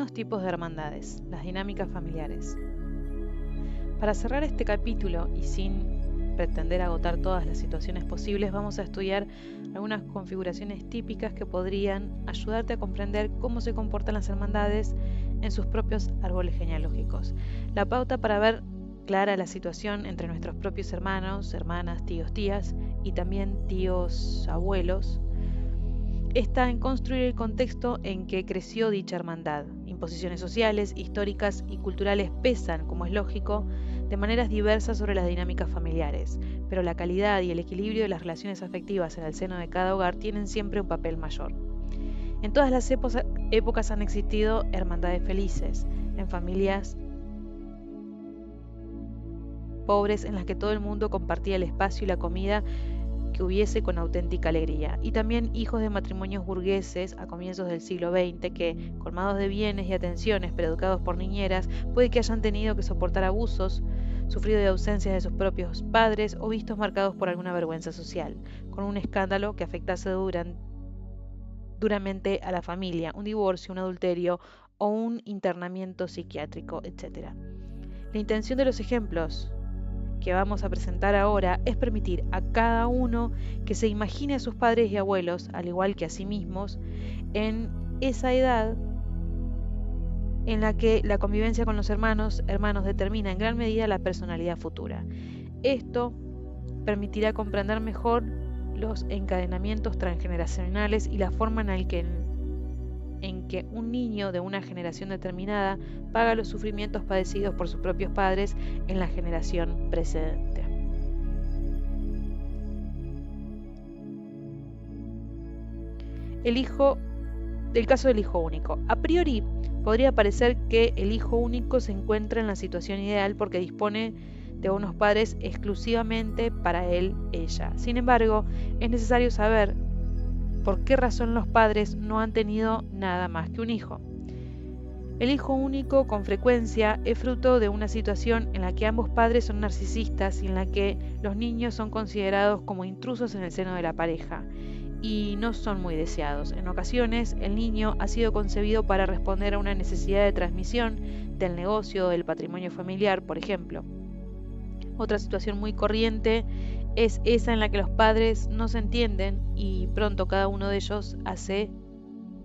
Algunos tipos de hermandades, las dinámicas familiares. Para cerrar este capítulo y sin pretender agotar todas las situaciones posibles, vamos a estudiar algunas configuraciones típicas que podrían ayudarte a comprender cómo se comportan las hermandades en sus propios árboles genealógicos. La pauta para ver clara la situación entre nuestros propios hermanos, hermanas, tíos, tías y también tíos, abuelos, está en construir el contexto en que creció dicha hermandad. Imposiciones sociales, históricas y culturales pesan, como es lógico, de maneras diversas sobre las dinámicas familiares, pero la calidad y el equilibrio de las relaciones afectivas en el seno de cada hogar tienen siempre un papel mayor. En todas las épocas han existido hermandades felices, en familias pobres en las que todo el mundo compartía el espacio y la comida que hubiese con auténtica alegría, y también hijos de matrimonios burgueses a comienzos del siglo XX que, colmados de bienes y atenciones pero educados por niñeras, puede que hayan tenido que soportar abusos, sufrido de ausencias de sus propios padres o vistos marcados por alguna vergüenza social, con un escándalo que afectase duramente a la familia, un divorcio, un adulterio o un internamiento psiquiátrico, etc. La intención de los ejemplos que vamos a presentar ahora es permitir a cada uno que se imagine a sus padres y abuelos, al igual que a sí mismos, en esa edad en la que la convivencia con los hermanos determina en gran medida la personalidad futura. Esto permitirá comprender mejor los encadenamientos transgeneracionales y la forma en que un niño de una generación determinada paga los sufrimientos padecidos por sus propios padres en la generación precedente. El caso del hijo único. A priori, podría parecer que el hijo único se encuentra en la situación ideal porque dispone de unos padres exclusivamente para él, ella. Sin embargo, es necesario saber por qué razón los padres no han tenido nada más que un hijo. El hijo único con frecuencia es fruto de una situación en la que ambos padres son narcisistas y en la que los niños son considerados como intrusos en el seno de la pareja y no son muy deseados. En ocasiones, el niño ha sido concebido para responder a una necesidad de transmisión del negocio o del patrimonio familiar, por ejemplo. Otra situación muy corriente es esa en la que los padres no se entienden y pronto cada uno de ellos hace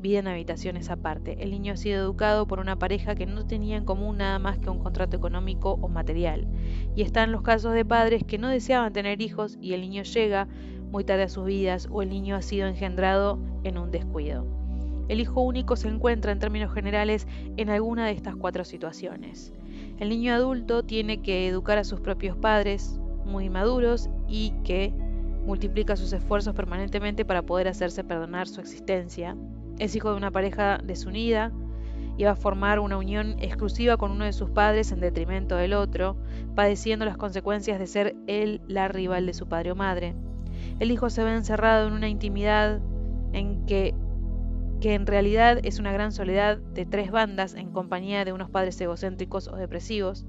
vida en habitaciones aparte. El niño ha sido educado por una pareja que no tenía en común nada más que un contrato económico o material. Y están los casos de padres que no deseaban tener hijos y el niño llega muy tarde a sus vidas o el niño ha sido engendrado en un descuido. El hijo único se encuentra en términos generales en alguna de estas cuatro situaciones. El niño adulto tiene que educar a sus propios padres muy maduros y que multiplica sus esfuerzos permanentemente para poder hacerse perdonar su existencia. Es hijo de una pareja desunida y va a formar una unión exclusiva con uno de sus padres en detrimento del otro, padeciendo las consecuencias de ser él la rival de su padre o madre. El hijo se ve encerrado en una intimidad en que en realidad es una gran soledad de tres bandas en compañía de unos padres egocéntricos o depresivos.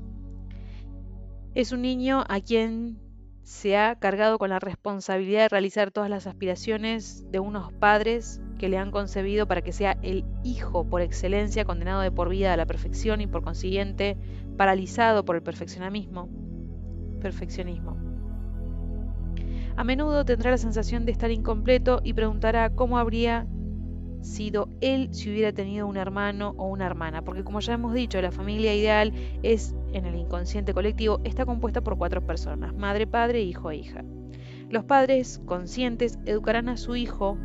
Es un niño a quien se ha cargado con la responsabilidad de realizar todas las aspiraciones de unos padres que le han concebido para que sea el hijo por excelencia, condenado de por vida a la perfección y por consiguiente paralizado por el perfeccionismo. A menudo tendrá la sensación de estar incompleto y preguntará cómo habría sido él si hubiera tenido un hermano o una hermana, porque como ya hemos dicho, la familia ideal es, en el inconsciente colectivo, está compuesta por 4 personas: madre, padre, hijo e hija. Los padres conscientes educarán a su hijo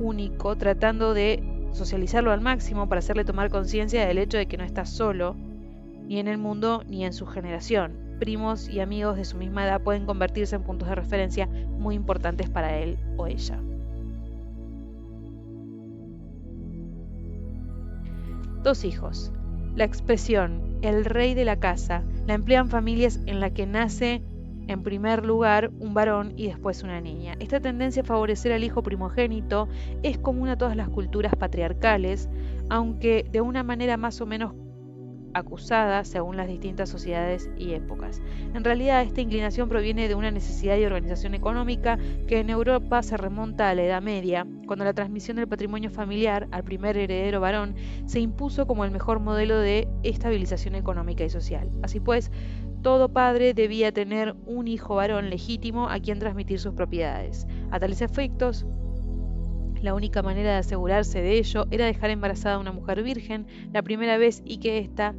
único tratando de socializarlo al máximo para hacerle tomar conciencia del hecho de que no está solo, ni en el mundo ni en su generación. Primos y amigos de su misma edad pueden convertirse en puntos de referencia muy importantes para él o ella. 2 hijos. La expresión "el rey de la casa" la emplean familias en la que nace en primer lugar un varón y después una niña. Esta tendencia a favorecer al hijo primogénito es común a todas las culturas patriarcales, aunque de una manera más o menos acusada según las distintas sociedades y épocas. En realidad, esta inclinación proviene de una necesidad de organización económica que en Europa se remonta a la Edad Media, cuando la transmisión del patrimonio familiar al primer heredero varón se impuso como el mejor modelo de estabilización económica y social. Así pues, todo padre debía tener un hijo varón legítimo a quien transmitir sus propiedades. A tales efectos, la única manera de asegurarse de ello era dejar embarazada a una mujer virgen la primera vez y que ésta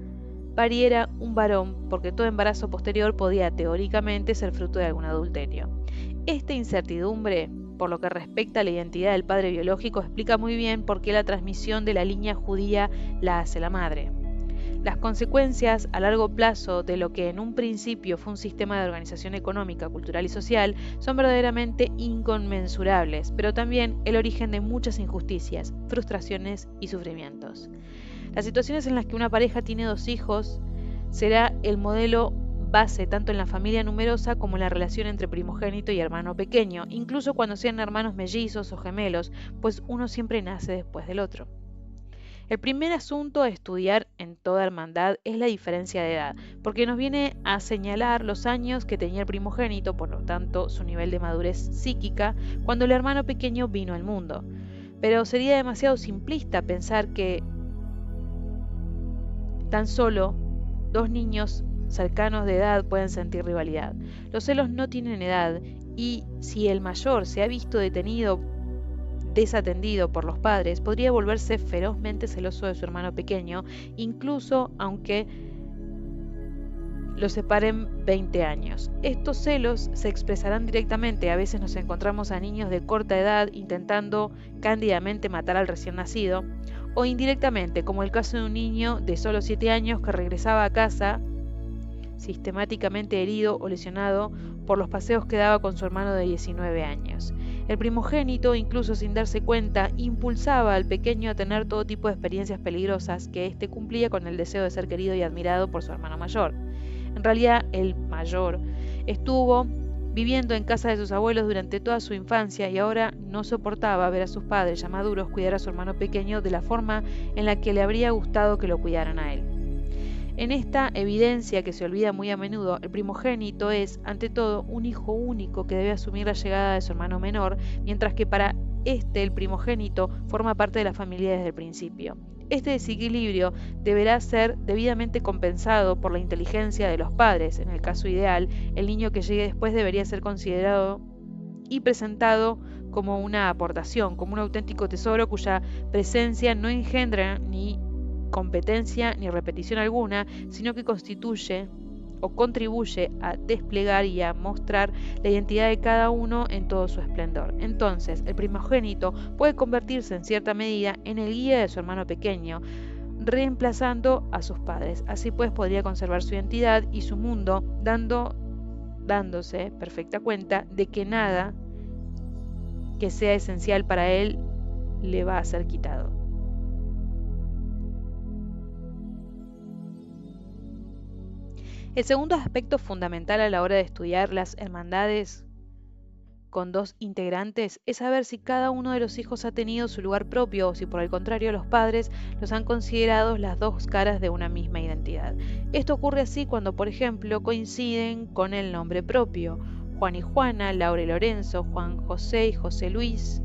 pariera un varón, porque todo embarazo posterior podía teóricamente ser fruto de algún adulterio. Esta incertidumbre, por lo que respecta a la identidad del padre biológico, explica muy bien por qué la transmisión de la línea judía la hace la madre. Las consecuencias a largo plazo de lo que en un principio fue un sistema de organización económica, cultural y social son verdaderamente inconmensurables, pero también el origen de muchas injusticias, frustraciones y sufrimientos. Las situaciones en las que una pareja tiene 2 hijos será el modelo base tanto en la familia numerosa como en la relación entre primogénito y hermano pequeño, incluso cuando sean hermanos mellizos o gemelos, pues uno siempre nace después del otro. El primer asunto a estudiar en toda hermandad es la diferencia de edad, porque nos viene a señalar los años que tenía el primogénito, por lo tanto su nivel de madurez psíquica, cuando el hermano pequeño vino al mundo. Pero sería demasiado simplista pensar que tan solo 2 niños cercanos de edad pueden sentir rivalidad. Los celos no tienen edad y si el mayor se ha visto desatendido por los padres, podría volverse ferozmente celoso de su hermano pequeño, incluso aunque los separen 20 años. Estos celos se expresarán directamente. A veces nos encontramos a niños de corta edad intentando cándidamente matar al recién nacido, o indirectamente, como el caso de un niño de solo 7 años que regresaba a casa sistemáticamente herido o lesionado por los paseos que daba con su hermano de 19 años. El primogénito, incluso sin darse cuenta, impulsaba al pequeño a tener todo tipo de experiencias peligrosas que éste cumplía con el deseo de ser querido y admirado por su hermano mayor. En realidad, el mayor estuvo viviendo en casa de sus abuelos durante toda su infancia y ahora no soportaba ver a sus padres ya maduros cuidar a su hermano pequeño de la forma en la que le habría gustado que lo cuidaran a él. En esta evidencia que se olvida muy a menudo, el primogénito es, ante todo, un hijo único que debe asumir la llegada de su hermano menor, mientras que para el primogénito, forma parte de la familia desde el principio. Este desequilibrio deberá ser debidamente compensado por la inteligencia de los padres. En el caso ideal, el niño que llegue después debería ser considerado y presentado como una aportación, como un auténtico tesoro cuya presencia no engendra ni competencia ni repetición alguna, sino que constituye o contribuye a desplegar y a mostrar la identidad de cada uno en todo su esplendor. Entonces, el primogénito puede convertirse en cierta medida en el guía de su hermano pequeño, reemplazando a sus padres. Así pues, podría conservar su identidad y su mundo, dándose perfecta cuenta de que nada que sea esencial para él le va a ser quitado. El segundo aspecto fundamental a la hora de estudiar las hermandades con 2 integrantes es saber si cada uno de los hijos ha tenido su lugar propio o si por el contrario los padres los han considerado las 2 caras de una misma identidad. Esto ocurre así cuando, por ejemplo, coinciden con el nombre propio: Juan y Juana, Laura y Lorenzo, Juan José y José Luis,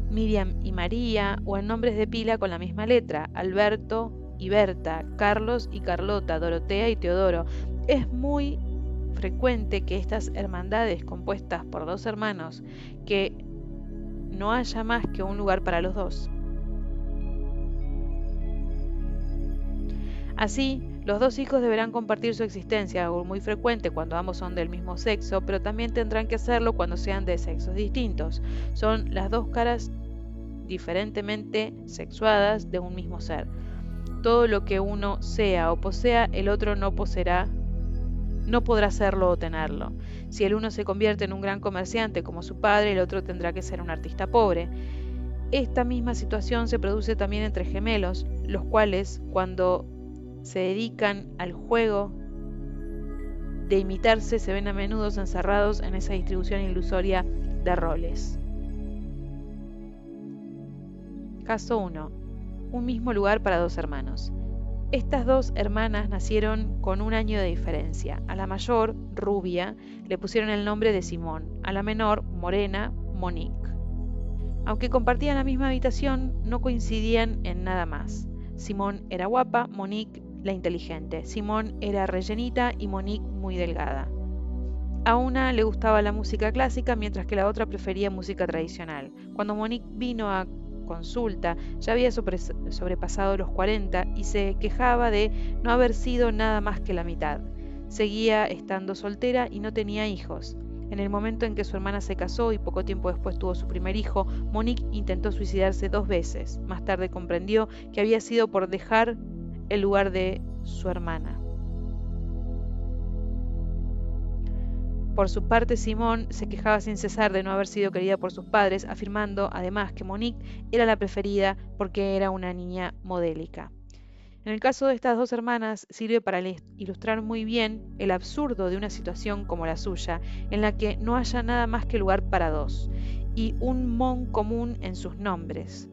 Miriam y María, o en nombres de pila con la misma letra: Alberto y Berta, Carlos y Carlota, Dorotea y Teodoro. Es muy frecuente que estas hermandades compuestas por 2 hermanos, que no haya más que un lugar para los 2. Así, los 2 hijos deberán compartir su existencia, algo muy frecuente cuando ambos son del mismo sexo, pero también tendrán que hacerlo cuando sean de sexos distintos. Son las 2 caras diferentemente sexuadas de un mismo ser. Todo lo que uno sea o posea, el otro no podrá serlo o tenerlo. Si el uno se convierte en un gran comerciante como su padre, el otro tendrá que ser un artista pobre. Esta misma situación se produce también entre gemelos, los cuales, cuando se dedican al juego de imitarse, se ven a menudo encerrados en esa distribución ilusoria de roles. Caso 1. Un mismo lugar para 2 hermanos. Estas dos hermanas nacieron con un año de diferencia. A la mayor, rubia, le pusieron el nombre de Simón, a la menor, morena, Monique. Aunque compartían la misma habitación, no coincidían en nada más. Simón era guapa, Monique la inteligente. Simón era rellenita y Monique muy delgada. A una le gustaba la música clásica, mientras que la otra prefería música tradicional. Cuando Monique vino a consulta, ya había sobrepasado los 40 y se quejaba de no haber sido nada más que la mitad. Seguía estando soltera y no tenía hijos. En el momento en que su hermana se casó y poco tiempo después tuvo su primer hijo, Monique intentó suicidarse 2 veces. Más tarde comprendió que había sido por dejar el lugar de su hermana. Por su parte, Simón se quejaba sin cesar de no haber sido querida por sus padres, afirmando además que Monique era la preferida porque era una niña modélica. En el caso de estas dos hermanas, sirve para ilustrar muy bien el absurdo de una situación como la suya, en la que no haya nada más que lugar para dos, y un mon común en sus nombres.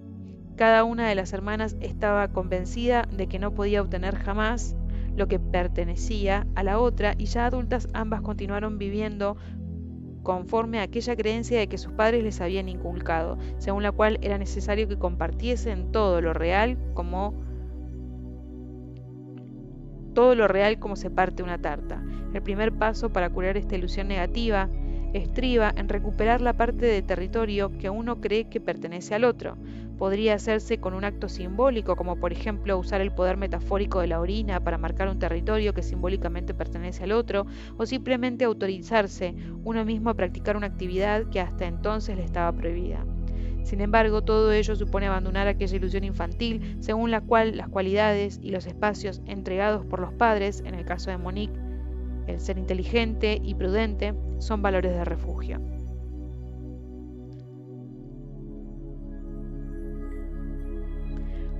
Cada una de las hermanas estaba convencida de que no podía obtener jamás lo que pertenecía a la otra, y ya adultas ambas continuaron viviendo conforme a aquella creencia de que sus padres les habían inculcado, según la cual era necesario que compartiesen todo lo real como se parte una tarta. El primer paso para curar esta ilusión negativa estriba en recuperar la parte de territorio que uno cree que pertenece al otro. Podría hacerse con un acto simbólico, como por ejemplo usar el poder metafórico de la orina para marcar un territorio que simbólicamente pertenece al otro, o simplemente autorizarse uno mismo a practicar una actividad que hasta entonces le estaba prohibida. Sin embargo, todo ello supone abandonar aquella ilusión infantil según la cual las cualidades y los espacios entregados por los padres, en el caso de Monique, el ser inteligente y prudente, son valores de refugio.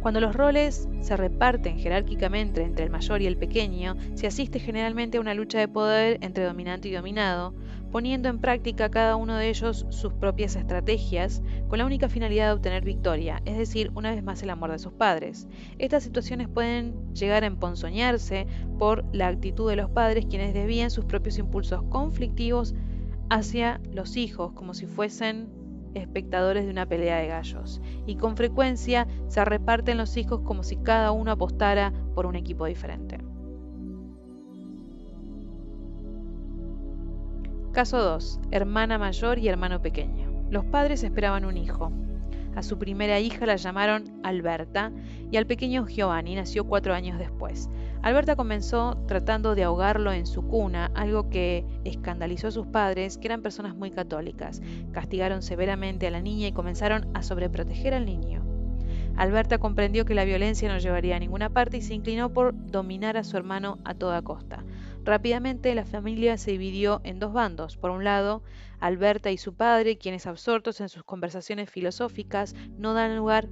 Cuando los roles se reparten jerárquicamente entre el mayor y el pequeño, se asiste generalmente a una lucha de poder entre dominante y dominado, poniendo en práctica cada uno de ellos sus propias estrategias, con la única finalidad de obtener victoria, es decir, una vez más el amor de sus padres. Estas situaciones pueden llegar a emponzoñarse por la actitud de los padres, quienes desvían sus propios impulsos conflictivos hacia los hijos, como si fuesen espectadores de una pelea de gallos, y con frecuencia se reparten los hijos como si cada uno apostara por un equipo diferente. Caso 2. Hermana mayor y hermano pequeño. Los padres esperaban un hijo. A su primera hija la llamaron Alberta y al pequeño Giovanni nació 4 años después. Alberta comenzó tratando de ahogarlo en su cuna, algo que escandalizó a sus padres, que eran personas muy católicas. Castigaron severamente a la niña y comenzaron a sobreproteger al niño. Alberta comprendió que la violencia no llevaría a ninguna parte y se inclinó por dominar a su hermano a toda costa. Rápidamente la familia se dividió en 2 bandos. Por un lado, Alberta y su padre, quienes absortos en sus conversaciones filosóficas no dan lugar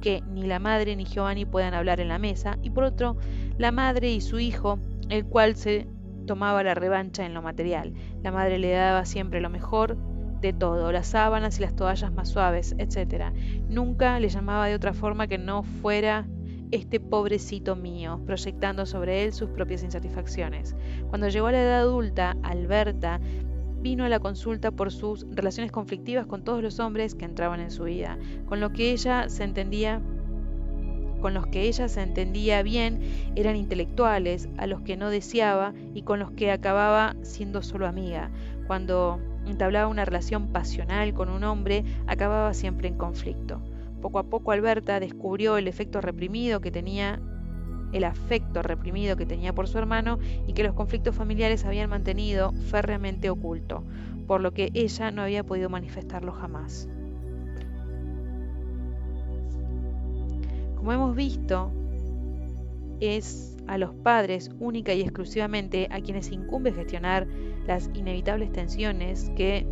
que ni la madre ni Giovanni puedan hablar en la mesa, y por otro, la madre y su hijo, el cual se tomaba la revancha en lo material. La madre le daba siempre lo mejor de todo, las sábanas y las toallas más suaves, etc. Nunca le llamaba de otra forma que no fuera este pobrecito mío, proyectando sobre él sus propias insatisfacciones. Cuando llegó a la edad adulta, Alberta vino a la consulta por sus relaciones conflictivas con todos los hombres que entraban en su vida, con los que ella se entendía bien eran intelectuales, a los que no deseaba y con los que acababa siendo solo amiga. Cuando entablaba una relación pasional con un hombre, acababa siempre en conflicto. Poco a poco Alberta descubrió el afecto reprimido que tenía por su hermano y que los conflictos familiares habían mantenido férreamente oculto, por lo que ella no había podido manifestarlo jamás. Como hemos visto, es a los padres única y exclusivamente a quienes incumbe gestionar las inevitables tensiones que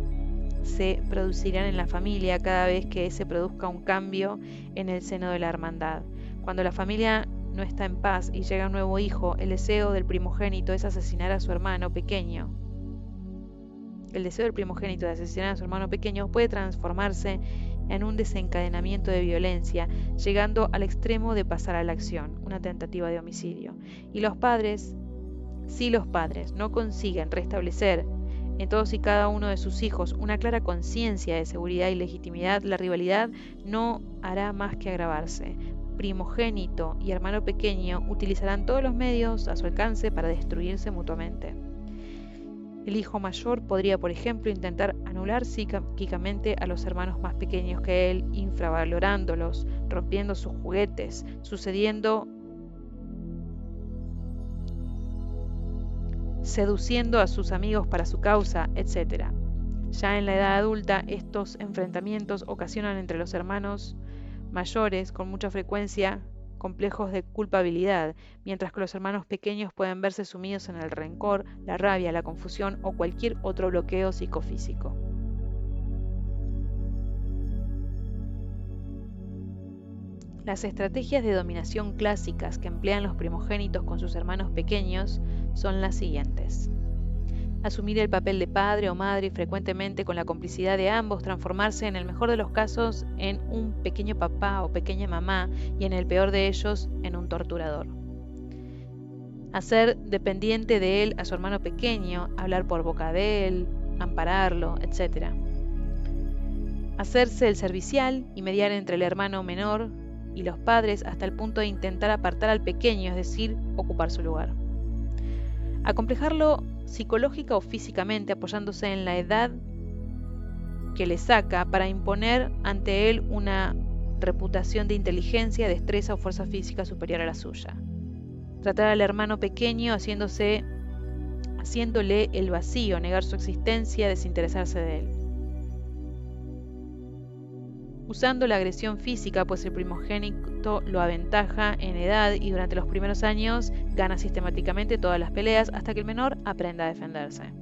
se producirán en la familia cada vez que se produzca un cambio en el seno de la hermandad. Cuando la familia no está en paz y llega un nuevo hijo, el deseo del primogénito es asesinar a su hermano pequeño. El deseo del primogénito de asesinar a su hermano pequeño puede transformarse en un desencadenamiento de violencia, llegando al extremo de pasar a la acción, una tentativa de homicidio. Y si los padres no consiguen restablecer en todos y cada uno de sus hijos una clara conciencia de seguridad y legitimidad, la rivalidad no hará más que agravarse. Primogénito y hermano pequeño utilizarán todos los medios a su alcance para destruirse mutuamente. El hijo mayor podría, por ejemplo, intentar anular psíquicamente a los hermanos más pequeños que él, infravalorándolos, rompiendo sus juguetes, seduciendo a sus amigos para su causa, etc. Ya en la edad adulta, estos enfrentamientos ocasionan entre los hermanos mayores con mucha frecuencia complejos de culpabilidad, mientras que los hermanos pequeños pueden verse sumidos en el rencor, la rabia, la confusión o cualquier otro bloqueo psicofísico. Las estrategias de dominación clásicas que emplean los primogénitos con sus hermanos pequeños son las siguientes: asumir el papel de padre o madre y frecuentemente con la complicidad de ambos transformarse en el mejor de los casos en un pequeño papá o pequeña mamá y en el peor de ellos en un torturador. Hacer dependiente de él a su hermano pequeño, hablar por boca de él, ampararlo, etc. Hacerse el servicial y mediar entre el hermano menor y los padres hasta el punto de intentar apartar al pequeño, es decir, ocupar su lugar. Acomplejarlo psicológica o físicamente, apoyándose en la edad que le saca para imponer ante él una reputación de inteligencia, destreza o fuerza física superior a la suya. Tratar al hermano pequeño haciéndole el vacío, negar su existencia, desinteresarse de él. Usando la agresión física, pues el primogénito lo aventaja en edad y durante los primeros años gana sistemáticamente todas las peleas hasta que el menor aprenda a defenderse.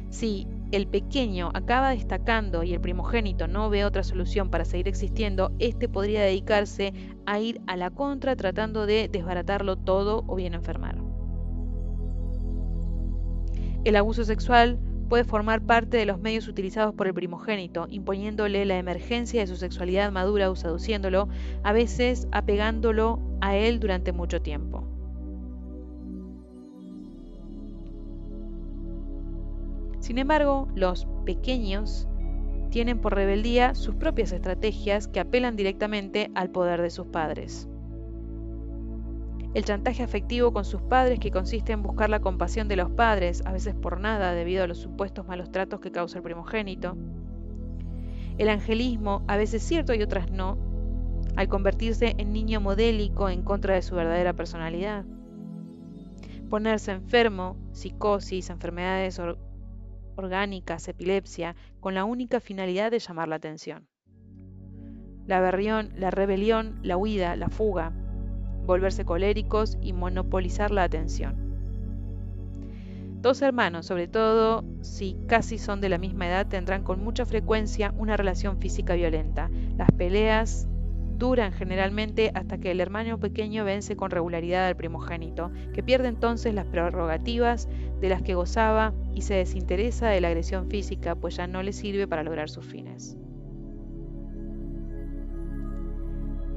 Si el pequeño acaba destacando y el primogénito no ve otra solución para seguir existiendo, este podría dedicarse a ir a la contra tratando de desbaratarlo todo o bien enfermar. El abuso sexual puede formar parte de los medios utilizados por el primogénito, imponiéndole la emergencia de su sexualidad madura o seduciéndolo, a veces apegándolo a él durante mucho tiempo. Sin embargo, los pequeños tienen por rebeldía sus propias estrategias que apelan directamente al poder de sus padres. El chantaje afectivo con sus padres, que consiste en buscar la compasión de los padres, a veces por nada debido a los supuestos malos tratos que causa el primogénito. El angelismo, a veces cierto y otras no, al convertirse en niño modélico en contra de su verdadera personalidad. Ponerse enfermo, psicosis, enfermedades orgánicas, epilepsia, con la única finalidad de llamar la atención. La rebelión, la huida, la fuga, volverse coléricos y monopolizar la atención. Dos hermanos, sobre todo si casi son de la misma edad, tendrán con mucha frecuencia una relación física violenta. Las peleas duran generalmente hasta que el hermano pequeño vence con regularidad al primogénito, que pierde entonces las prerrogativas de las que gozaba y se desinteresa de la agresión física, pues ya no le sirve para lograr sus fines.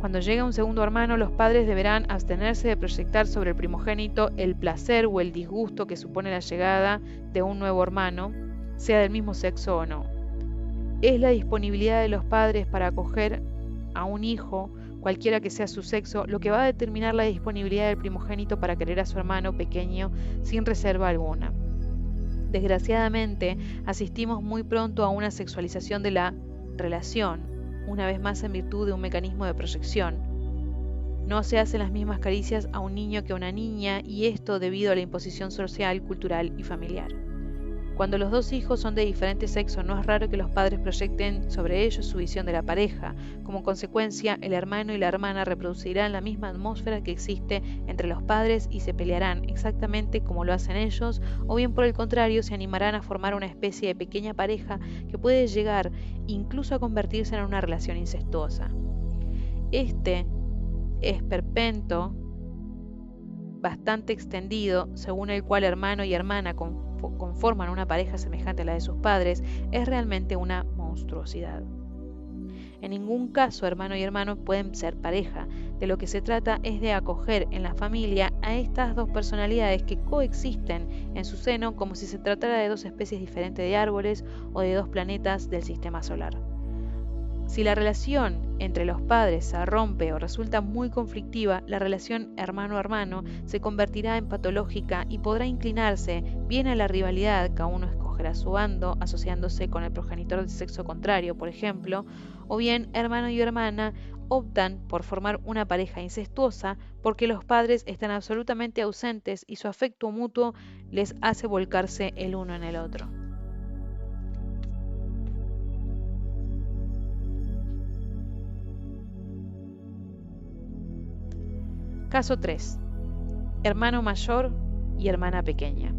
Cuando llega un segundo hermano, los padres deberán abstenerse de proyectar sobre el primogénito el placer o el disgusto que supone la llegada de un nuevo hermano, sea del mismo sexo o no. Es la disponibilidad de los padres para acoger a un hijo, cualquiera que sea su sexo, lo que va a determinar la disponibilidad del primogénito para querer a su hermano pequeño sin reserva alguna. Desgraciadamente, asistimos muy pronto a una sexualización de la relación, una vez más en virtud de un mecanismo de proyección. No se hacen las mismas caricias a un niño que a una niña, y esto debido a la imposición social, cultural y familiar. Cuando los dos hijos son de diferente sexo, no es raro que los padres proyecten sobre ellos su visión de la pareja. Como consecuencia, el hermano y la hermana reproducirán la misma atmósfera que existe entre los padres y se pelearán exactamente como lo hacen ellos, o bien por el contrario, se animarán a formar una especie de pequeña pareja que puede llegar incluso a convertirse en una relación incestuosa. Este esperpento bastante extendido, según el cual hermano y hermana conforman una pareja semejante a la de sus padres, es realmente una monstruosidad. En ningún caso hermano y hermano pueden ser pareja. De lo que se trata es de acoger en la familia a estas dos personalidades que coexisten en su seno como si se tratara de dos especies diferentes de árboles o de dos planetas del sistema solar. Si la relación entre los padres se rompe o resulta muy conflictiva, la relación hermano-hermano se convertirá en patológica y podrá inclinarse bien a la rivalidad, cada uno escogerá su bando, asociándose con el progenitor del sexo contrario, por ejemplo, o bien hermano y hermana optan por formar una pareja incestuosa porque los padres están absolutamente ausentes y su afecto mutuo les hace volcarse el uno en el otro. Caso 3. Hermano mayor y hermana pequeña.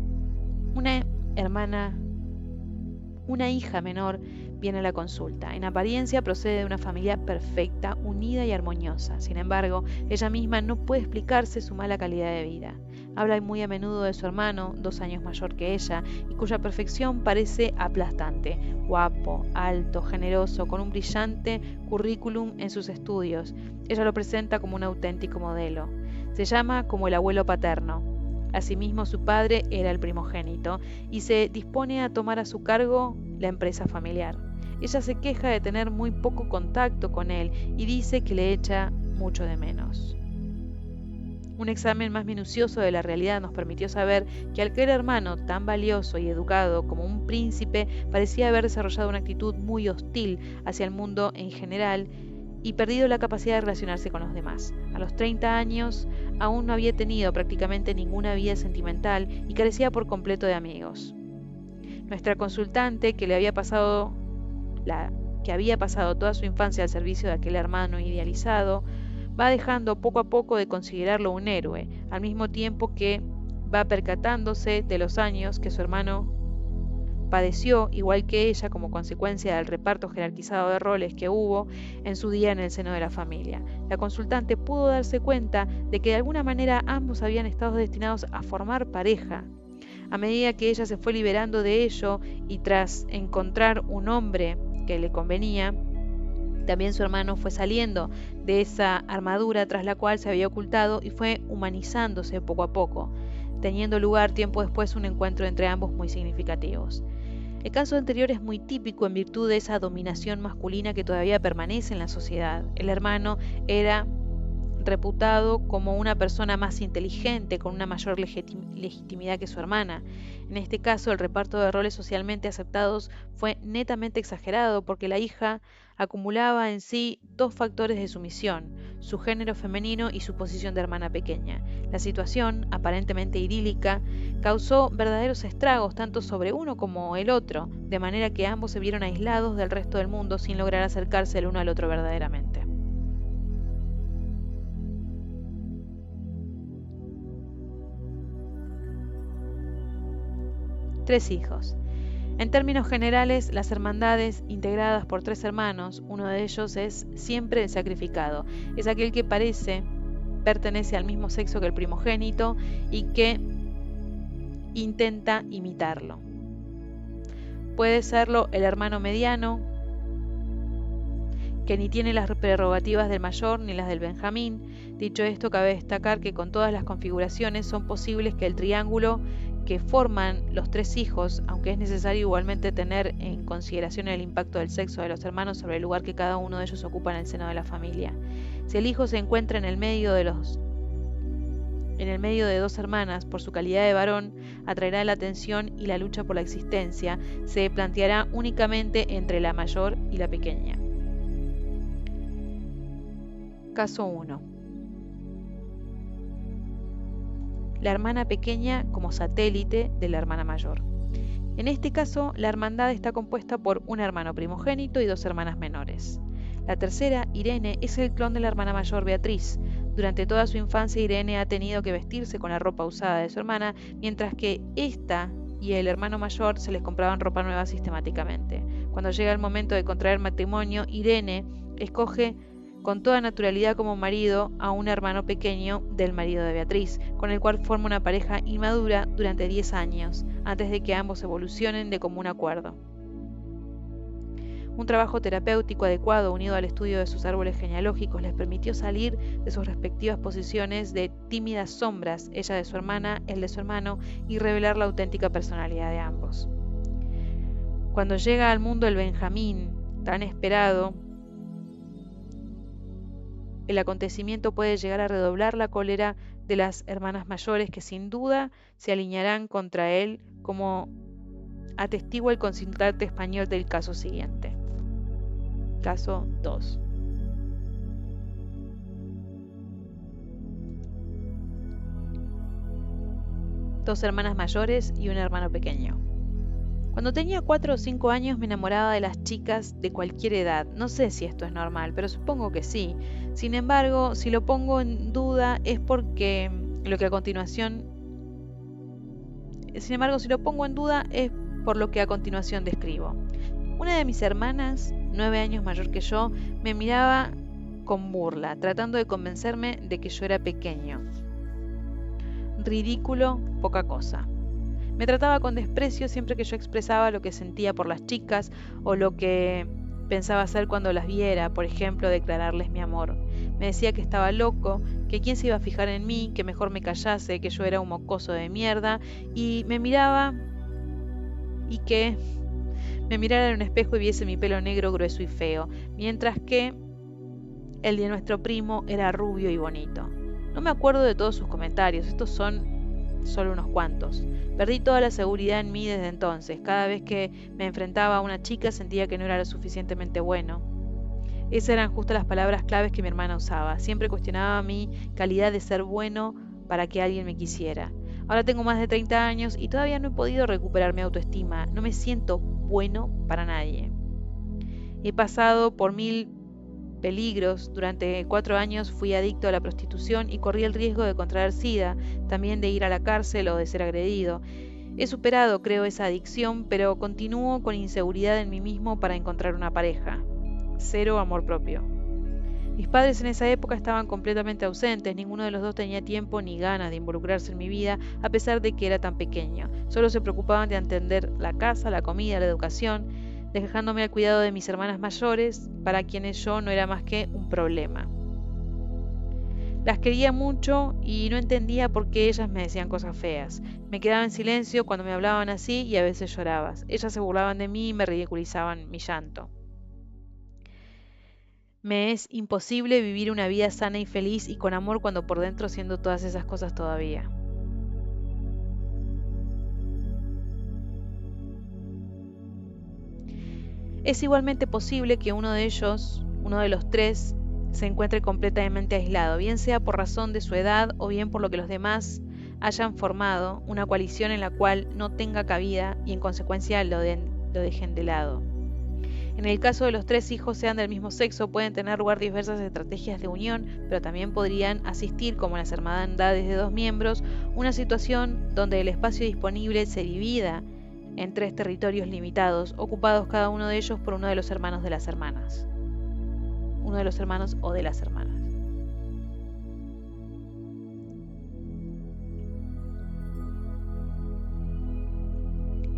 Una hija menor viene a la consulta. En apariencia procede de una familia perfecta, unida y armoniosa. Sin embargo, ella misma no puede explicarse su mala calidad de vida. Habla muy a menudo de su hermano, 2 años mayor que ella, y cuya perfección parece aplastante. Guapo, alto, generoso, con un brillante currículum en sus estudios. Ella lo presenta como un auténtico modelo. Se llama como el abuelo paterno. Asimismo, su padre era el primogénito y se dispone a tomar a su cargo la empresa familiar. Ella se queja de tener muy poco contacto con él y dice que le echa mucho de menos. Un examen más minucioso de la realidad nos permitió saber que aquel hermano tan valioso y educado como un príncipe parecía haber desarrollado una actitud muy hostil hacia el mundo en general y perdido la capacidad de relacionarse con los demás. A los 30 años aún no había tenido prácticamente ninguna vida sentimental y carecía por completo de amigos. Nuestra consultante, que había pasado toda su infancia al servicio de aquel hermano idealizado, va dejando poco a poco de considerarlo un héroe, al mismo tiempo que va percatándose de los años que su hermano padeció, igual que ella, como consecuencia del reparto jerarquizado de roles que hubo en su día en el seno de la familia. La consultante pudo darse cuenta de que de alguna manera ambos habían estado destinados a formar pareja. A medida que ella se fue liberando de ello y tras encontrar un hombre que le convenía, también su hermano fue saliendo de esa armadura tras la cual se había ocultado y fue humanizándose poco a poco, teniendo lugar tiempo después un encuentro entre ambos muy significativos. El caso anterior es muy típico en virtud de esa dominación masculina que todavía permanece en la sociedad. El hermano era reputado como una persona más inteligente, con una mayor legitimidad que su hermana. En este caso, el reparto de roles socialmente aceptados fue netamente exagerado porque la hija acumulaba en sí 2 factores de sumisión, su género femenino y su posición de hermana pequeña. La situación, aparentemente idílica, causó verdaderos estragos tanto sobre uno como el otro, de manera que ambos se vieron aislados del resto del mundo sin lograr acercarse el uno al otro verdaderamente. Tres hijos. En términos generales, las hermandades integradas por 3 hermanos, uno de ellos es siempre el sacrificado. Es aquel que pertenece al mismo sexo que el primogénito y que intenta imitarlo. Puede serlo el hermano mediano, que ni tiene las prerrogativas del mayor ni las del benjamín. Dicho esto, cabe destacar que con todas las configuraciones son posibles que el triángulo que forman los 3 hijos, aunque es necesario igualmente tener en consideración el impacto del sexo de los hermanos sobre el lugar que cada uno de ellos ocupa en el seno de la familia. Si el hijo se encuentra en el medio de 2 hermanas, por su calidad de varón, atraerá la atención y la lucha por la existencia se planteará únicamente entre la mayor y la pequeña. Caso 1. La hermana pequeña como satélite de la hermana mayor. En este caso, la hermandad está compuesta por un hermano primogénito y 2 hermanas menores. La tercera, Irene, es el clon de la hermana mayor Beatriz. Durante toda su infancia, Irene ha tenido que vestirse con la ropa usada de su hermana, mientras que ésta y el hermano mayor se les compraban ropa nueva sistemáticamente. Cuando llega el momento de contraer matrimonio, Irene escoge con toda naturalidad como marido a un hermano pequeño del marido de Beatriz, con el cual forma una pareja inmadura durante 10 años, antes de que ambos evolucionen de común acuerdo. Un trabajo terapéutico adecuado unido al estudio de sus árboles genealógicos les permitió salir de sus respectivas posiciones de tímidas sombras, ella de su hermana, él de su hermano, y revelar la auténtica personalidad de ambos. Cuando llega al mundo el Benjamín, tan esperado, el acontecimiento puede llegar a redoblar la cólera de las hermanas mayores que sin duda se alinearán contra él, como atestigua el consultante español del caso siguiente. Caso 2. Dos hermanas mayores y un hermano pequeño. Cuando tenía 4 o 5 años me enamoraba de las chicas de cualquier edad. No sé si esto es normal, pero supongo que sí. Sin embargo, si lo pongo en duda es porque lo que a continuación... Sin embargo, si lo pongo en duda es por lo que a continuación describo. Una de mis hermanas, 9 años mayor que yo, me miraba con burla, tratando de convencerme de que yo era pequeño. Ridículo, poca cosa. Me trataba con desprecio siempre que yo expresaba lo que sentía por las chicas o lo que pensaba hacer cuando las viera, por ejemplo, declararles mi amor. Me decía que estaba loco, que quién se iba a fijar en mí, que mejor me callase, que yo era un mocoso de mierda, y me miraba y que me mirara en un espejo y viese mi pelo negro, grueso y feo, mientras que el de nuestro primo era rubio y bonito. No me acuerdo de todos sus comentarios, estos son solo unos cuantos. Perdí toda la seguridad en mí desde entonces. Cada vez que me enfrentaba a una chica sentía que no era lo suficientemente bueno. Esas eran justo las palabras claves que mi hermana usaba. Siempre cuestionaba mi calidad de ser bueno para que alguien me quisiera. Ahora tengo más de 30 años y todavía no he podido recuperar mi autoestima. No me siento bueno para nadie. He pasado por 1000 peligros. Durante 4 años fui adicto a la prostitución y corrí el riesgo de contraer SIDA, también de ir a la cárcel o de ser agredido. He superado, creo, esa adicción, pero continúo con inseguridad en mí mismo para encontrar una pareja. Cero amor propio. Mis padres en esa época estaban completamente ausentes, ninguno de los dos tenía tiempo ni ganas de involucrarse en mi vida, a pesar de que era tan pequeño. Solo se preocupaban de atender la casa, la comida, la educación, dejándome al cuidado de mis hermanas mayores, para quienes yo no era más que un problema. Las quería mucho y no entendía por qué ellas me decían cosas feas. Me quedaba en silencio cuando me hablaban así y a veces lloraba. Ellas se burlaban de mí y me ridiculizaban mi llanto. Me es imposible vivir una vida sana y feliz y con amor cuando por dentro siento todas esas cosas todavía. Es igualmente posible que uno de ellos, uno de los tres, se encuentre completamente aislado, bien sea por razón de su edad o bien por lo que los demás hayan formado una coalición en la cual no tenga cabida y en consecuencia lo dejen de lado. En el caso de los 3 hijos sean del mismo sexo, pueden tener lugar diversas estrategias de unión, pero también podrían asistir, como en las hermandades de 2 miembros, una situación donde el espacio disponible se divida en 3 territorios limitados, ocupados cada uno de ellos por uno de los hermanos de las hermanas. Uno de los hermanos o de las hermanas.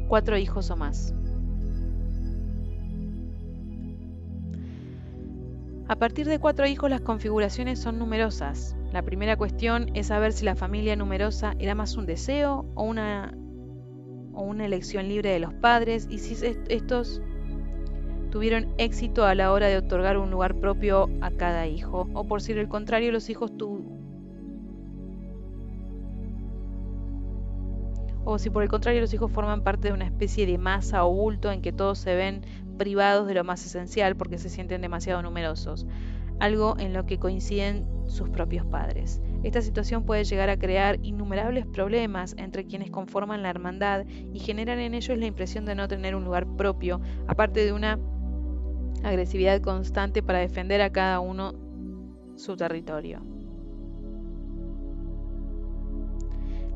Cuatro hijos o más. A partir de 4 hijos las configuraciones son numerosas. La primera cuestión es saber si la familia numerosa era más un deseo o una elección libre de los padres y si estos tuvieron éxito a la hora de otorgar un lugar propio a cada hijo, o por si el contrario los hijos forman parte de una especie de masa o bulto en que todos se ven privados de lo más esencial porque se sienten demasiado numerosos, algo en lo que coinciden sus propios padres. Esta situación puede llegar a crear innumerables problemas entre quienes conforman la hermandad y generan en ellos la impresión de no tener un lugar propio, aparte de una agresividad constante para defender a cada uno su territorio.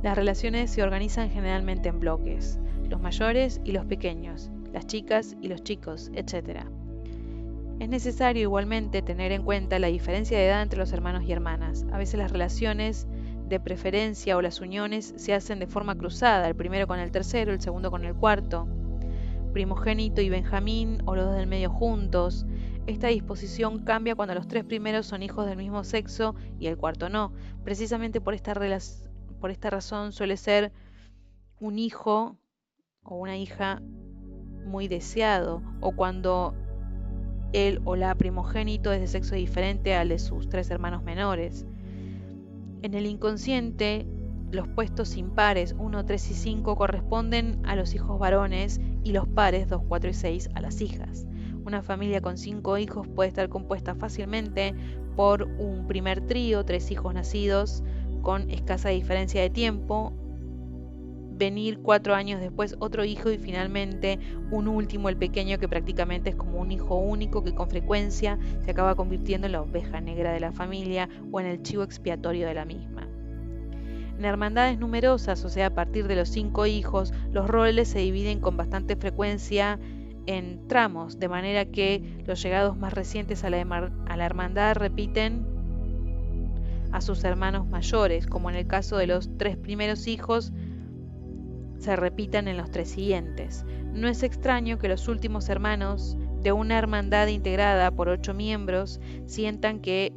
Las relaciones se organizan generalmente en bloques, los mayores y los pequeños, las chicas y los chicos, etc. Es necesario igualmente tener en cuenta la diferencia de edad entre los hermanos y hermanas. A veces las relaciones de preferencia o las uniones se hacen de forma cruzada, el primero con el tercero, el segundo con el cuarto. primogénito y Benjamín o los del medio juntos. Esta disposición cambia cuando los 3 primeros son hijos del mismo sexo y el cuarto no. Precisamente por esta razón suele ser un hijo o una hija muy deseado, o cuando él o la primogénito es de sexo diferente al de sus 3 hermanos menores. En el inconsciente, los puestos impares 1, 3 y 5 corresponden a los hijos varones y los pares 2, 4 y 6 a las hijas. Una familia con 5 hijos puede estar compuesta fácilmente por un primer trío, 3 hijos nacidos con escasa diferencia de tiempo, venir 4 años después otro hijo y finalmente un último, el pequeño, que prácticamente es como un hijo único que con frecuencia se acaba convirtiendo en la oveja negra de la familia o en el chivo expiatorio de la misma. En hermandades numerosas, o sea, a partir de los 5 hijos, los roles se dividen con bastante frecuencia en tramos, de manera que los llegados más recientes a la hermandad repiten a sus hermanos mayores, como en el caso de los 3 primeros hijos, se repitan en los 3 siguientes. No es extraño que los últimos hermanos de una hermandad integrada por 8 miembros sientan que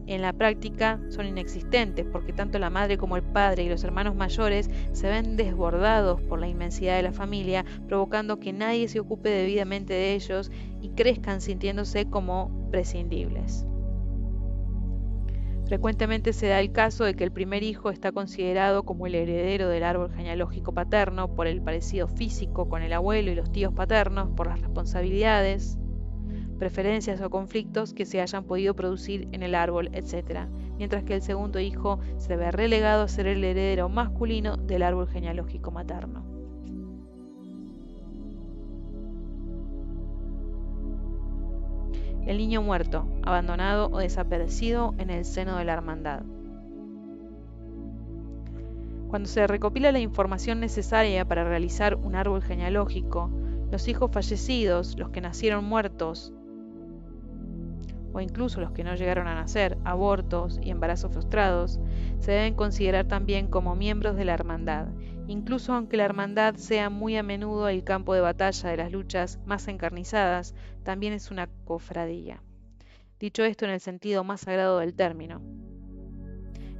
en la práctica son inexistentes, porque tanto la madre como el padre y los hermanos mayores se ven desbordados por la inmensidad de la familia, provocando que nadie se ocupe debidamente de ellos y crezcan sintiéndose como prescindibles. Frecuentemente se da el caso de que el primer hijo está considerado como el heredero del árbol genealógico paterno por el parecido físico con el abuelo y los tíos paternos, por las responsabilidades, preferencias o conflictos que se hayan podido producir en el árbol, etc., mientras que el segundo hijo se ve relegado a ser el heredero masculino del árbol genealógico materno. El niño muerto, abandonado o desaparecido en el seno de la hermandad. Cuando se recopila la información necesaria para realizar un árbol genealógico, los hijos fallecidos, los que nacieron muertos, o incluso los que no llegaron a nacer, abortos y embarazos frustrados, se deben considerar también como miembros de la hermandad, incluso aunque la hermandad sea muy a menudo el campo de batalla de las luchas más encarnizadas, también es una cofradía. Dicho esto en el sentido más sagrado del término,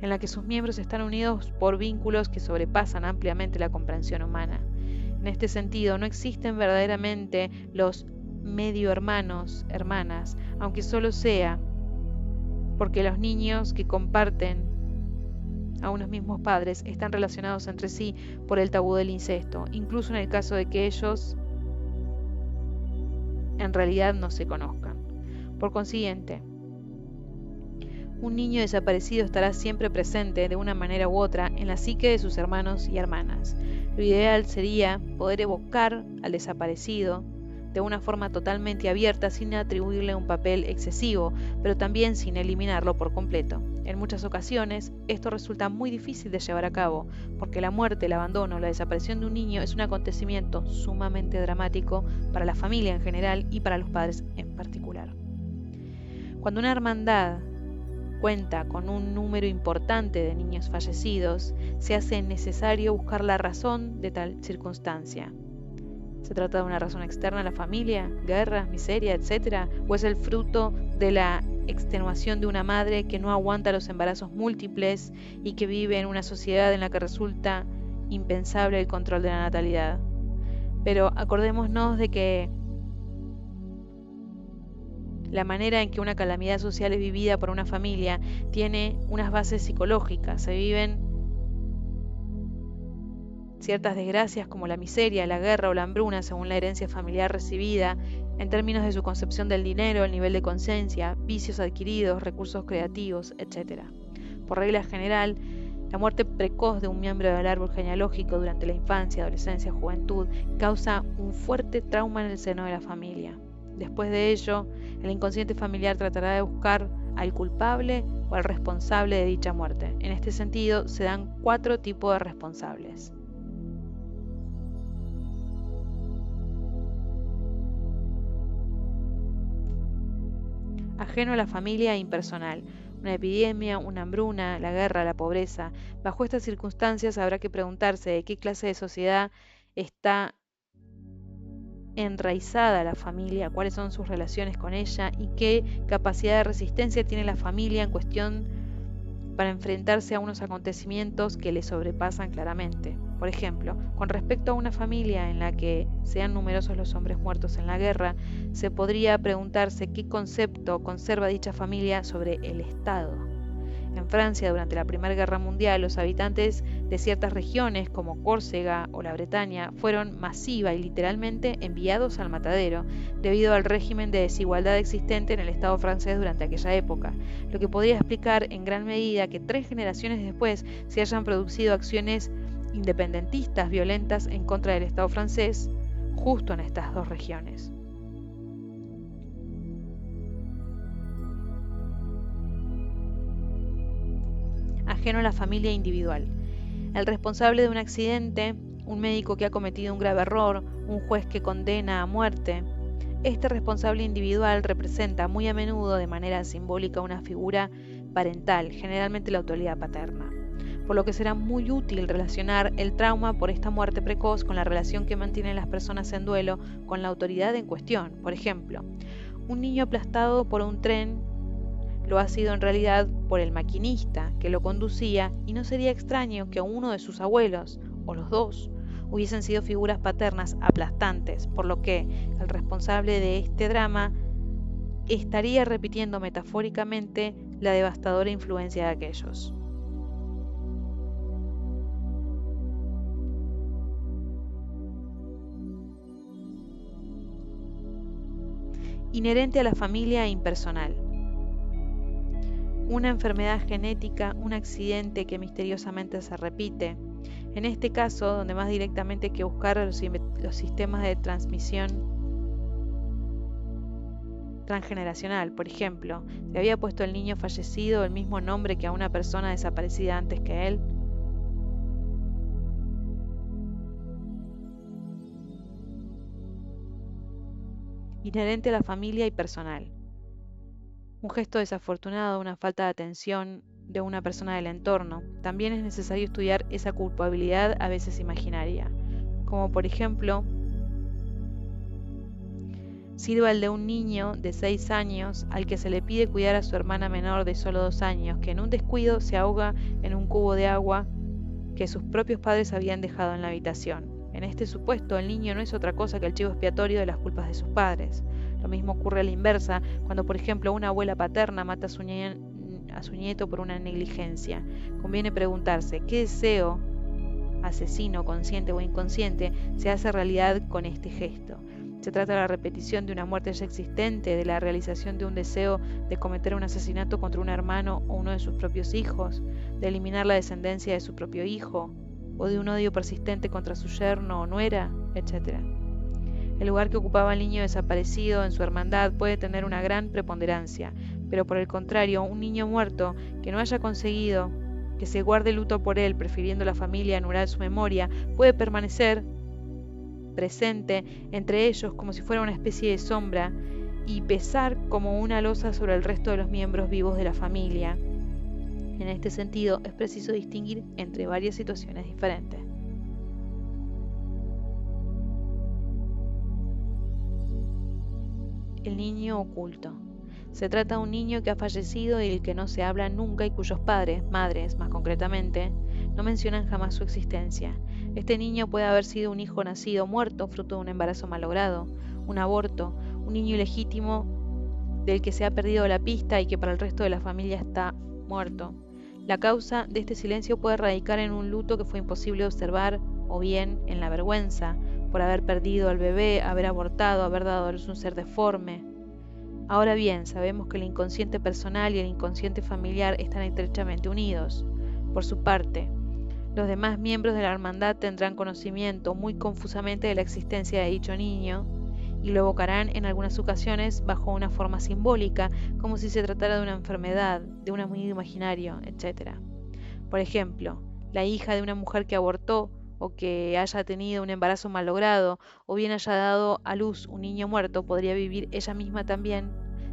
en la que sus miembros están unidos por vínculos que sobrepasan ampliamente la comprensión humana. En este sentido, no existen verdaderamente los medio hermanos, hermanas, aunque solo sea porque los niños que comparten a unos mismos padres están relacionados entre sí por el tabú del incesto, incluso en el caso de que ellos en realidad no se conozcan. Por consiguiente, un niño desaparecido estará siempre presente de una manera u otra en la psique de sus hermanos y hermanas. Lo ideal sería poder evocar al desaparecido de una forma totalmente abierta sin atribuirle un papel excesivo, pero también sin eliminarlo por completo. En muchas ocasiones, esto resulta muy difícil de llevar a cabo, porque la muerte, el abandono o la desaparición de un niño es un acontecimiento sumamente dramático para la familia en general y para los padres en particular. Cuando una hermandad cuenta con un número importante de niños fallecidos, se hace necesario buscar la razón de tal circunstancia. ¿Se trata de una razón externa a la familia, guerra, miseria, etcétera? ¿O es el fruto de la extenuación de una madre que no aguanta los embarazos múltiples y que vive en una sociedad en la que resulta impensable el control de la natalidad? Pero acordémonos de que la manera en que una calamidad social es vivida por una familia tiene unas bases psicológicas. Se viven ciertas desgracias como la miseria, la guerra o la hambruna según la herencia familiar recibida, en términos de su concepción del dinero, el nivel de conciencia, vicios adquiridos, recursos creativos, etc. Por regla general, la muerte precoz de un miembro del árbol genealógico durante la infancia, adolescencia o juventud causa un fuerte trauma en el seno de la familia. Después de ello, el inconsciente familiar tratará de buscar al culpable o al responsable de dicha muerte. En este sentido, se dan 4 tipos de responsables. Ajeno a la familia e impersonal, una epidemia, una hambruna, la guerra, la pobreza. Bajo estas circunstancias habrá que preguntarse de qué clase de sociedad está enraizada la familia, cuáles son sus relaciones con ella y qué capacidad de resistencia tiene la familia en cuestión para enfrentarse a unos acontecimientos que le sobrepasan claramente. Por ejemplo, con respecto a una familia en la que sean numerosos los hombres muertos en la guerra, se podría preguntarse qué concepto conserva dicha familia sobre el Estado. En Francia, durante la Primera Guerra Mundial, los habitantes de ciertas regiones como Córcega o la Bretaña fueron masiva y literalmente enviados al matadero, debido al régimen de desigualdad existente en el Estado francés durante aquella época, lo que podría explicar en gran medida que 3 generaciones después se hayan producido acciones independentistas violentas en contra del Estado francés, justo en estas 2 regiones. Ajeno a la familia individual. El responsable de un accidente, un médico que ha cometido un grave error, un juez que condena a muerte. Este responsable individual representa muy a menudo de manera simbólica una figura parental, generalmente la autoridad paterna, por lo que será muy útil relacionar el trauma por esta muerte precoz con la relación que mantienen las personas en duelo con la autoridad en cuestión. Por ejemplo, un niño aplastado por un tren lo ha sido en realidad por el maquinista que lo conducía, y no sería extraño que uno de sus abuelos, o los dos, hubiesen sido figuras paternas aplastantes, por lo que el responsable de este drama estaría repitiendo metafóricamente la devastadora influencia de aquellos. Inherente a la familia e impersonal. Una enfermedad genética, un accidente que misteriosamente se repite. En este caso, donde más directamente hay que buscar los sistemas de transmisión transgeneracional. Por ejemplo, ¿le había puesto el niño fallecido el mismo nombre que a una persona desaparecida antes que él? Inherente a la familia y personal. Un gesto desafortunado, una falta de atención de una persona del entorno. También es necesario estudiar esa culpabilidad a veces imaginaria, como por ejemplo, sirva el de un niño de 6 años al que se le pide cuidar a su hermana menor de solo 2 años, que en un descuido se ahoga en un cubo de agua que sus propios padres habían dejado en la habitación. En este supuesto, el niño no es otra cosa que el chivo expiatorio de las culpas de sus padres. Lo mismo ocurre a la inversa, cuando por ejemplo una abuela paterna mata a su nieto por una negligencia. Conviene preguntarse, ¿qué deseo, asesino, consciente o inconsciente, se hace realidad con este gesto? ¿Se trata de la repetición de una muerte ya existente, de la realización de un deseo de cometer un asesinato contra un hermano o uno de sus propios hijos, de eliminar la descendencia de su propio hijo, o de un odio persistente contra su yerno o nuera, etcétera? El lugar que ocupaba el niño desaparecido en su hermandad puede tener una gran preponderancia, pero por el contrario, un niño muerto que no haya conseguido que se guarde luto por él, prefiriendo la familia anular su memoria, puede permanecer presente entre ellos como si fuera una especie de sombra y pesar como una losa sobre el resto de los miembros vivos de la familia. En este sentido, es preciso distinguir entre varias situaciones diferentes. El niño oculto. Se trata de un niño que ha fallecido y del que no se habla nunca y cuyos padres, madres más concretamente, no mencionan jamás su existencia. Este niño puede haber sido un hijo nacido muerto fruto de un embarazo malogrado, un aborto, un niño ilegítimo del que se ha perdido la pista y que para el resto de la familia está muerto. La causa de este silencio puede radicar en un luto que fue imposible observar, o bien en la vergüenza por haber perdido al bebé, haber abortado, haber dado a luz un ser deforme. Ahora bien, sabemos que el inconsciente personal y el inconsciente familiar están estrechamente unidos. Por su parte, los demás miembros de la hermandad tendrán conocimiento muy confusamente de la existencia de dicho niño y lo evocarán en algunas ocasiones bajo una forma simbólica, como si se tratara de una enfermedad, de un amigo imaginario, etc. Por ejemplo, la hija de una mujer que abortó o que haya tenido un embarazo malogrado o bien haya dado a luz un niño muerto podría vivir ella misma también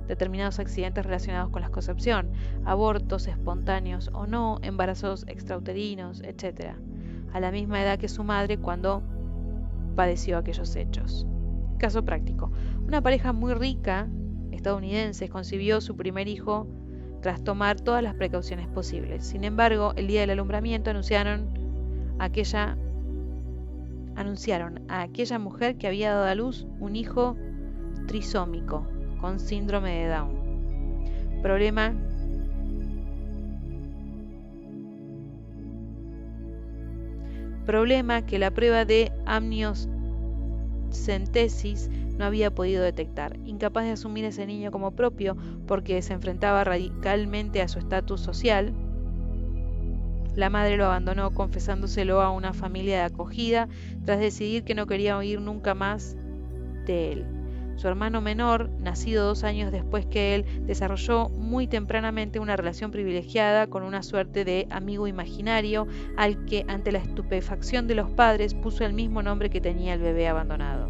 determinados accidentes relacionados con la concepción, abortos espontáneos o no, embarazos extrauterinos, etc., a la misma edad que su madre cuando padeció aquellos hechos. Caso práctico. Una pareja muy rica, estadounidense, concibió su primer hijo tras tomar todas las precauciones posibles. Sin embargo, el día del alumbramiento anunciaron a aquella mujer que había dado a luz un hijo trisómico con síndrome de Down. Problema que la prueba de amniocentesis no había podido detectar. Incapaz de asumir ese niño como propio porque se enfrentaba radicalmente a su estatus social, la madre lo abandonó confesándoselo a una familia de acogida tras decidir que no quería oír nunca más de él. Su hermano menor, nacido 2 años después que él, desarrolló muy tempranamente una relación privilegiada con una suerte de amigo imaginario al que, ante la estupefacción de los padres, puso el mismo nombre que tenía el bebé abandonado.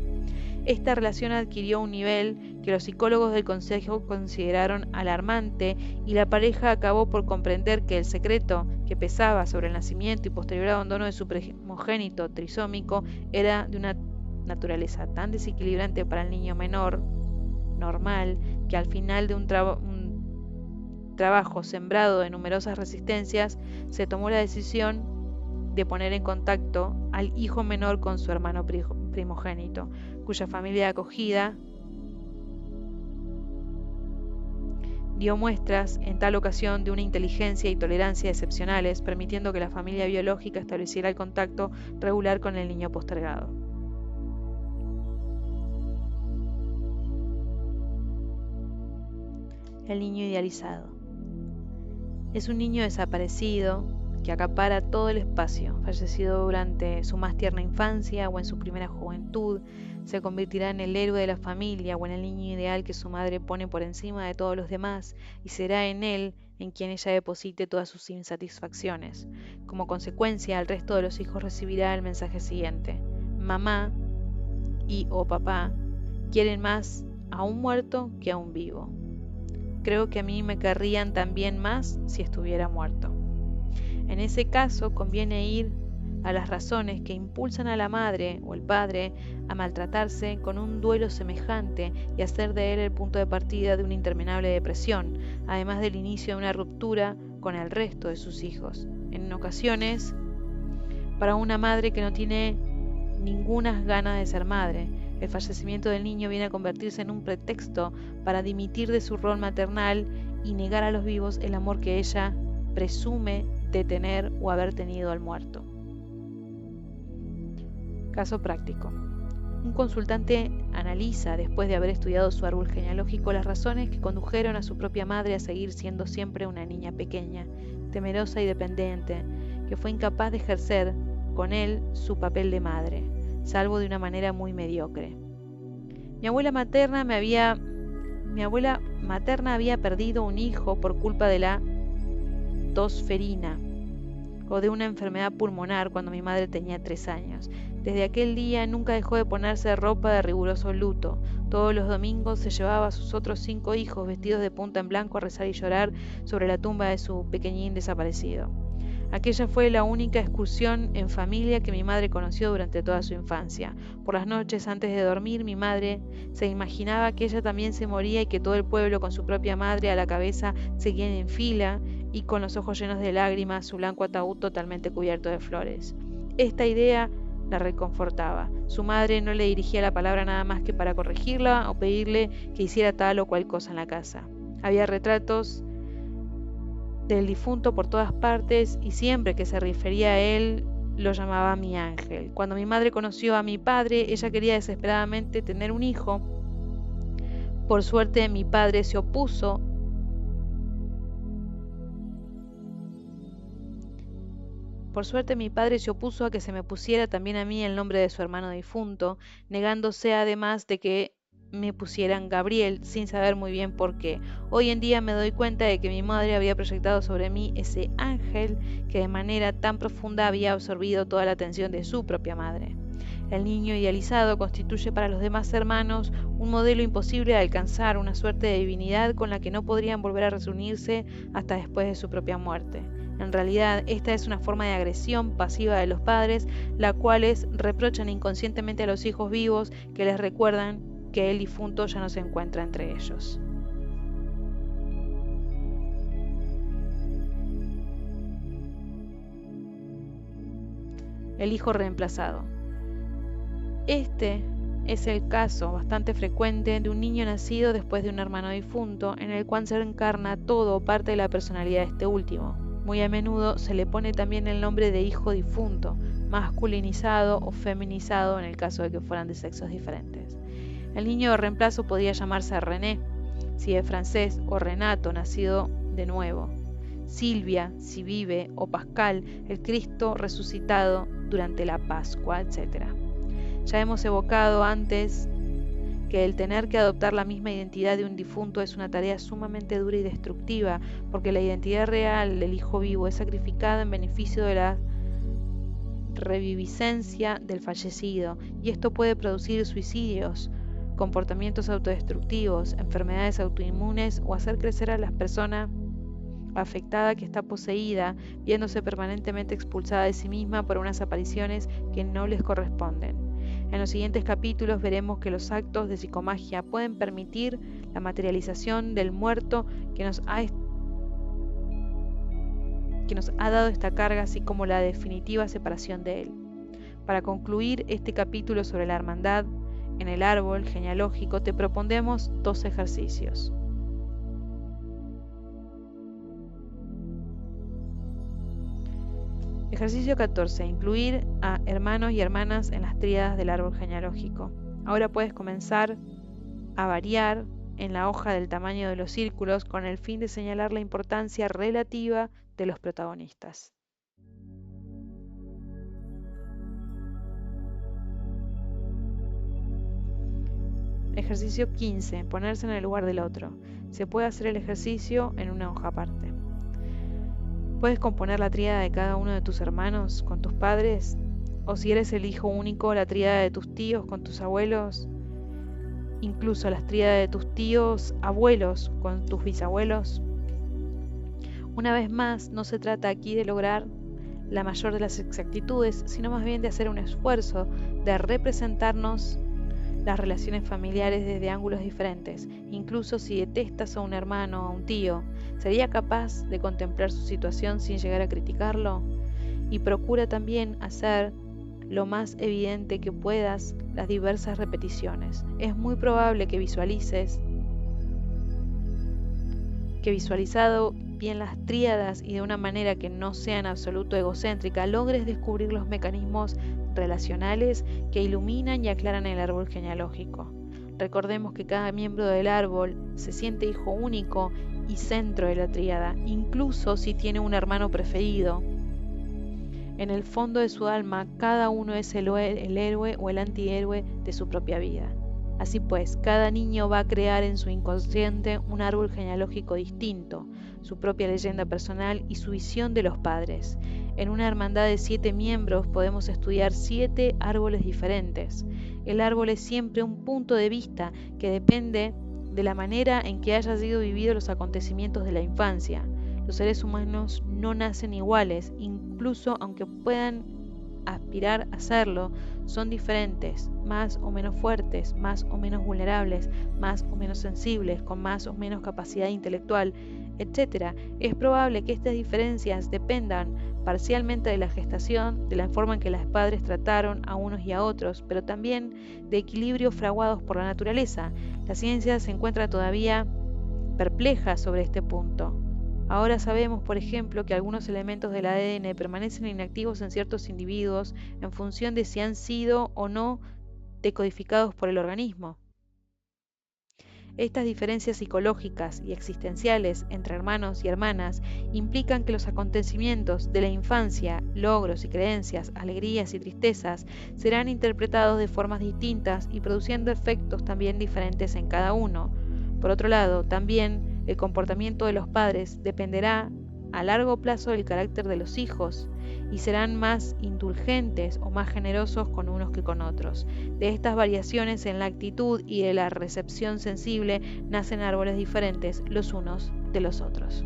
Esta relación adquirió un nivel que los psicólogos del consejo consideraron alarmante y la pareja acabó por comprender que el secreto que pesaba sobre el nacimiento y posterior abandono de su primogénito trisómico era de una naturaleza tan desequilibrante para el niño menor, normal, que al final de un trabajo sembrado de numerosas resistencias, se tomó la decisión de poner en contacto al hijo menor con su hermano primogénito, cuya familia de acogida dio muestras en tal ocasión de una inteligencia y tolerancia excepcionales, permitiendo que la familia biológica estableciera el contacto regular con el niño postergado. El niño idealizado. Es un niño desaparecido que acapara todo el espacio, fallecido durante su más tierna infancia o en su primera juventud, se convertirá en el héroe de la familia o en el niño ideal que su madre pone por encima de todos los demás y será en él en quien ella deposite todas sus insatisfacciones. Como consecuencia, el resto de los hijos recibirá el mensaje siguiente: mamá y o papá quieren más a un muerto que a un vivo. Creo que a mí me querrían también más si estuviera muerto. En ese caso, conviene ir a las razones que impulsan a la madre o el padre a maltratarse con un duelo semejante y hacer de él el punto de partida de una interminable depresión, además del inicio de una ruptura con el resto de sus hijos. En ocasiones, para una madre que no tiene ninguna ganas de ser madre, el fallecimiento del niño viene a convertirse en un pretexto para dimitir de su rol maternal y negar a los vivos el amor que ella presume de tener o haber tenido al muerto. Caso práctico. Un consultante analiza, después de haber estudiado su árbol genealógico, las razones que condujeron a su propia madre a seguir siendo siempre una niña pequeña, temerosa y dependiente, que fue incapaz de ejercer con él su papel de madre, salvo de una manera muy mediocre. Mi abuela materna había perdido un hijo por culpa de la tosferina o de una enfermedad pulmonar cuando mi madre tenía 3 años. Desde aquel día nunca dejó de ponerse ropa de riguroso luto. Todos los domingos se llevaba a sus otros 5 hijos vestidos de punta en blanco a rezar y llorar sobre la tumba de su pequeñín desaparecido. Aquella fue la única excursión en familia que mi madre conoció durante toda su infancia. Por las noches, antes de dormir, mi madre se imaginaba que ella también se moría y que todo el pueblo, con su propia madre a la cabeza, seguían en fila y con los ojos llenos de lágrimas, su blanco ataúd totalmente cubierto de flores. Esta idea la reconfortaba. Su madre no le dirigía la palabra nada más que para corregirla o pedirle que hiciera tal o cual cosa en la casa. Había retratos del difunto por todas partes y siempre que se refería a él lo llamaba mi ángel. Cuando mi madre conoció a mi padre, ella quería desesperadamente tener un hijo. Por suerte mi padre se opuso a que se me pusiera también a mí el nombre de su hermano difunto, negándose además de que me pusieran Gabriel, sin saber muy bien por qué. Hoy en día me doy cuenta de que mi madre había proyectado sobre mí ese ángel que de manera tan profunda había absorbido toda la atención de su propia madre. El niño idealizado constituye para los demás hermanos un modelo imposible de alcanzar, una suerte de divinidad con la que no podrían volver a reunirse hasta después de su propia muerte. En realidad, esta es una forma de agresión pasiva de los padres, la cuales reprochan inconscientemente a los hijos vivos que les recuerdan que el difunto ya no se encuentra entre ellos. El hijo reemplazado. Este es el caso bastante frecuente de un niño nacido después de un hermano difunto, en el cual se encarna todo o parte de la personalidad de este último. Muy a menudo se le pone también el nombre de hijo difunto, masculinizado o feminizado en el caso de que fueran de sexos diferentes. El niño de reemplazo podría llamarse René, si es francés, o Renato, nacido de nuevo. Silvia, si vive, o Pascal, el Cristo resucitado durante la Pascua, etc. Ya hemos evocado antes que el tener que adoptar la misma identidad de un difunto es una tarea sumamente dura y destructiva, porque la identidad real del hijo vivo es sacrificada en beneficio de la reviviscencia del fallecido, y esto puede producir suicidios, comportamientos autodestructivos, enfermedades autoinmunes o hacer crecer a la persona afectada que está poseída, viéndose permanentemente expulsada de sí misma por unas apariciones que no les corresponden. En los siguientes capítulos veremos que los actos de psicomagia pueden permitir la materialización del muerto que nos ha dado esta carga, así como la definitiva separación de él. Para concluir este capítulo sobre la hermandad en el árbol genealógico, te proponemos 2 ejercicios. Ejercicio 14. Incluir a hermanos y hermanas en las tríadas del árbol genealógico. Ahora puedes comenzar a variar en la hoja del tamaño de los círculos con el fin de señalar la importancia relativa de los protagonistas. Ejercicio 15. Ponerse en el lugar del otro. Se puede hacer el ejercicio en una hoja aparte. ¿Puedes componer la tríada de cada uno de tus hermanos con tus padres? O si eres el hijo único, la tríada de tus tíos con tus abuelos, incluso las tríadas de tus tíos abuelos con tus bisabuelos. Una vez más, no se trata aquí de lograr la mayor de las exactitudes, sino más bien de hacer un esfuerzo de representarnos las relaciones familiares desde ángulos diferentes. Incluso si detestas a un hermano o a un tío, ¿sería capaz de contemplar su situación sin llegar a criticarlo? Y procura también hacer lo más evidente que puedas las diversas repeticiones. Es muy probable que visualizado bien las tríadas y de una manera que no sea en absoluto egocéntrica, logres descubrir los mecanismos relacionales que iluminan y aclaran el árbol genealógico. Recordemos que cada miembro del árbol se siente hijo único y centro de la tríada, incluso si tiene un hermano preferido. En el fondo de su alma, cada uno es el héroe o el antihéroe de su propia vida. Así pues, cada niño va a crear en su inconsciente un árbol genealógico distinto, su propia leyenda personal y su visión de los padres. En una hermandad de 7 miembros podemos estudiar 7 árboles diferentes. El árbol es siempre un punto de vista que depende de la manera en que hayan sido vividos los acontecimientos de la infancia. Los seres humanos no nacen iguales, incluso aunque puedan aspirar a serlo, son diferentes, más o menos fuertes, más o menos vulnerables, más o menos sensibles, con más o menos capacidad intelectual, etc. Es probable que estas diferencias dependan parcialmente de la gestación, de la forma en que los padres trataron a unos y a otros, pero también de equilibrios fraguados por la naturaleza. La ciencia se encuentra todavía perpleja sobre este punto. Ahora sabemos, por ejemplo, que algunos elementos del ADN permanecen inactivos en ciertos individuos en función de si han sido o no decodificados por el organismo. Estas diferencias psicológicas y existenciales entre hermanos y hermanas implican que los acontecimientos de la infancia, logros y creencias, alegrías y tristezas, serán interpretados de formas distintas y produciendo efectos también diferentes en cada uno. Por otro lado, también el comportamiento de los padres dependerá a largo plazo del carácter de los hijos y serán más indulgentes o más generosos con unos que con otros. De estas variaciones en la actitud y de la recepción sensible nacen árboles diferentes los unos de los otros.